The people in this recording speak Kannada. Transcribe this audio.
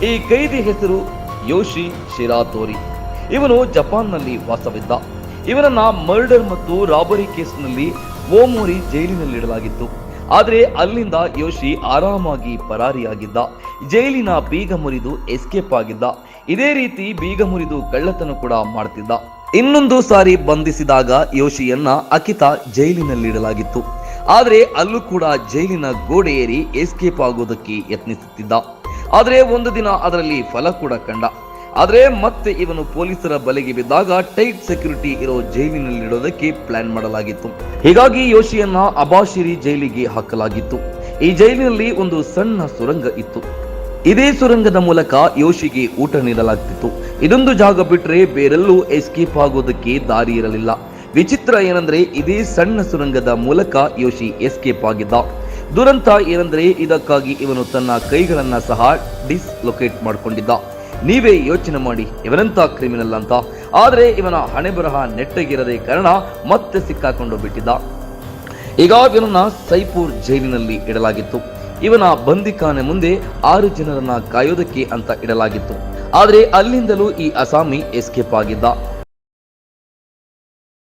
ಈ ಕೈದಿ ಹೆಸರು ಯೋಶಿ ಶಿರಾತೋರಿ. ಇವನು ಜಪಾನ್ನಲ್ಲಿ ವಾಸವಿದ್ದ. ಇವನನ್ನ ಮರ್ಡರ್ ಮತ್ತು ರಾಬರಿ ಕೇಸ್ನಲ್ಲಿ ಓಮೋರಿ ಜೈಲಿನಲ್ಲಿಡಲಾಗಿತ್ತು. ಆದರೆ ಅಲ್ಲಿಂದ ಯೋಶಿ ಆರಾಮಾಗಿ ಪರಾರಿಯಾಗಿದ್ದ. ಜೈಲಿನ ಬೀಗ ಮುರಿದು ಎಸ್ಕೇಪ್ ಆಗಿದ್ದ. ಇದೇ ರೀತಿ ಬೀಗ ಮುರಿದು ಕಳ್ಳತನ ಕೂಡ ಮಾಡ್ತಿದ್ದ. ಇನ್ನೊಂದು ಸಾರಿ ಬಂಧಿಸಿದಾಗ ಯೋಶಿಯನ್ನ ಅಕಿತಾ ಜೈಲಿನಲ್ಲಿಡಲಾಗಿತ್ತು. ಆದರೆ ಅಲ್ಲೂ ಕೂಡ ಜೈಲಿನ ಗೋಡೆ ಏರಿ ಎಸ್ಕೇಪ್ ಆಗೋದಕ್ಕೆ ಯತ್ನಿಸುತ್ತಿದ್ದ. ಆದರೆ ಒಂದು ದಿನ ಅದರಲ್ಲಿ ಫಲ ಕೂಡ ಕಂಡ. ಆದರೆ ಮತ್ತೆ ಇವನು ಪೊಲೀಸರ ಬಲೆಗೆ ಬಿದ್ದಾಗ ಟೈಟ್ ಸೆಕ್ಯೂರಿಟಿ ಇರೋ ಜೈಲಿನಲ್ಲಿಡೋದಕ್ಕೆ ಪ್ಲಾನ್ ಮಾಡಲಾಗಿತ್ತು. ಹೀಗಾಗಿ ಯೋಶಿಯನ್ನ ಅಬಾಶಿರಿ ಜೈಲಿಗೆ ಹಾಕಲಾಗಿತ್ತು. ಈ ಜೈಲಿನಲ್ಲಿ ಒಂದು ಸಣ್ಣ ಸುರಂಗ ಇತ್ತು. ಇದೇ ಸುರಂಗದ ಮೂಲಕ ಯೋಶಿಗೆ ಊಟ ನೀಡಲಾಗ್ತಿತ್ತು. ಇದೊಂದು ಜಾಗ ಬಿಟ್ರೆ ಬೇರೆಲ್ಲೂ ಎಸ್ಕೇಪ್ ಆಗೋದಕ್ಕೆ ದಾರಿ ಇರಲಿಲ್ಲ. ವಿಚಿತ್ರ ಏನಂದ್ರೆ ಇದೇ ಸಣ್ಣ ಸುರಂಗದ ಮೂಲಕ ಯೋಶಿ ಎಸ್ಕೇಪ್ ಆಗಿದ್ದ. ದುರಂತ ಏನಂದ್ರೆ ಇದಕ್ಕಾಗಿ ಇವನು ತನ್ನ ಕೈಗಳನ್ನ ಸಹ ಡಿಸ್ಲೊಕೇಟ್ ಮಾಡಿಕೊಂಡಿದ್ದ. ನೀವೇ ಯೋಚನೆ ಮಾಡಿ ಇವನಂತ ಕ್ರಿಮಿನಲ್ ಅಂತ. ಆದ್ರೆ ಇವನ ಹಣೆ ಬರಹ ನೆಟ್ಟಗಿರದೆ ಕಾರಣ ಮತ್ತೆ ಸಿಕ್ಕಾಕೊಂಡು ಬಿಟ್ಟಿದ್ದ. ಈಗ ಇವನನ್ನ ಸೈಪುರ್ ಜೈಲಿನಲ್ಲಿ ಇಡಲಾಗಿತ್ತು. ಇವನ ಬಂದಿಖಾನೆ ಮುಂದೆ 6 ಜನರನ್ನ ಕಾಯೋದಕ್ಕೆ ಅಂತ ಇಡಲಾಗಿತ್ತು. ಆದ್ರೆ ಅಲ್ಲಿಂದಲೂ ಈ ಅಸಾಮಿ ಎಸ್ಕೇಪ್ ಆಗಿದ್ದ.